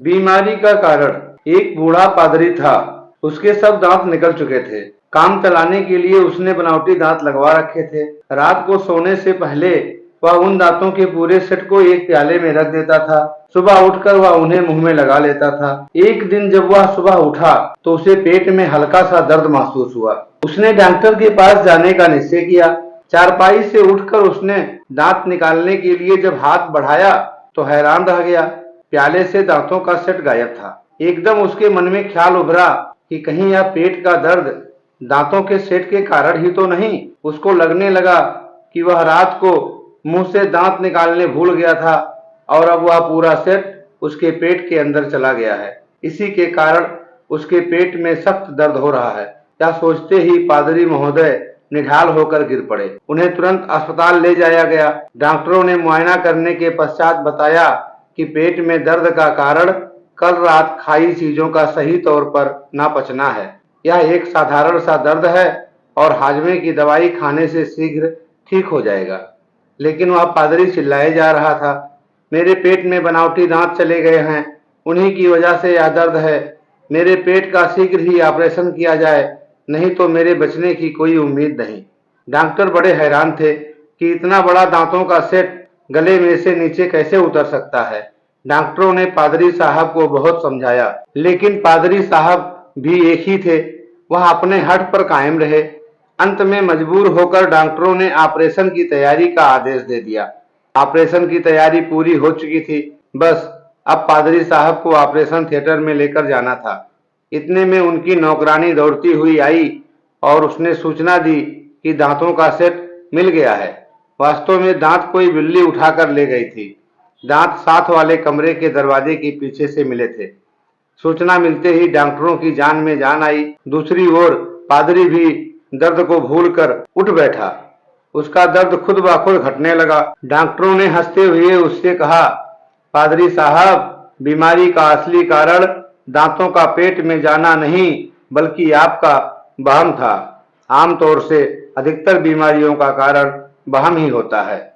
बीमारी का कारण। एक बूढ़ा पादरी था। उसके सब दांत निकल चुके थे। काम चलाने के लिए उसने बनावटी दांत लगवा रखे थे। रात को सोने से पहले वह उन दांतों के पूरे सेट को एक प्याले में रख देता था। सुबह उठकर वह उन्हें मुंह में लगा लेता था। एक दिन जब वह सुबह उठा तो उसे पेट में हल्का सा दर्द महसूस हुआ। उसने डॉक्टर के पास जाने का निश्चय किया। चारपाई से उठकर उसने दांत निकालने के लिए जब हाथ बढ़ाया तो हैरान रह गया। प्याले से दांतों का सेट गायब था। एकदम उसके मन में ख्याल उभरा कि कहीं यह पेट का दर्द दांतों के सेट के कारण ही तो नहीं। उसको लगने लगा कि वह रात को मुंह से दांत निकालने भूल गया था और अब वह पूरा सेट उसके पेट के अंदर चला गया है। इसी के कारण उसके पेट में सख्त दर्द हो रहा है। यह सोचते ही पादरी महोदय निढाल होकर गिर पड़े। उन्हें तुरंत अस्पताल ले जाया गया। डॉक्टरों ने मुआयना करने के पश्चात बताया कि पेट में दर्द का कारण कल रात खाई चीजों का सही तौर पर ना पचना है। यह एक साधारण सा दर्द है और हाजमे की दवाई खाने से शीघ्र ठीक हो जाएगा। लेकिन वह पादरी चिल्लाए जा रहा था, मेरे पेट में बनावटी दांत चले गए हैं, उन्हीं की वजह से यह दर्द है। मेरे पेट का शीघ्र ही ऑपरेशन किया जाए, नहीं तो मेरे बचने की कोई उम्मीद नहीं। डॉक्टर बड़े हैरान थे कि इतना बड़ा दांतों का सेट गले में से नीचे कैसे उतर सकता है। डॉक्टरों ने पादरी साहब को बहुत समझाया, लेकिन पादरी साहब भी एक ही थे। वह अपने हठ पर कायम रहे। अंत में मजबूर होकर डॉक्टरों ने ऑपरेशन की तैयारी का आदेश दे दिया। ऑपरेशन की तैयारी पूरी हो चुकी थी। बस अब पादरी साहब को ऑपरेशन थिएटर में लेकर जाना था। इतने में उनकी नौकरानी दौड़ती हुई आई और उसने सूचना दी कि दांतों का सेट मिल गया है। वास्तव में दांत कोई बिल्ली उठाकर ले गई थी। दांत साथ वाले कमरे के दरवाजे के पीछे से मिले थे। सूचना मिलते ही डॉक्टरों की जान में जान आई। दूसरी ओर पादरी भी दर्द को भूलकर उठ बैठा। उसका दर्द खुद ब खुद घटने लगा। डॉक्टरों ने हंसते हुए उससे कहा, पादरी साहब, बीमारी का असली कारण दांतों का पेट में जाना नहीं बल्कि आपका वहम था। आमतौर से अधिकतर बीमारियों का कारण वहम ही होता है।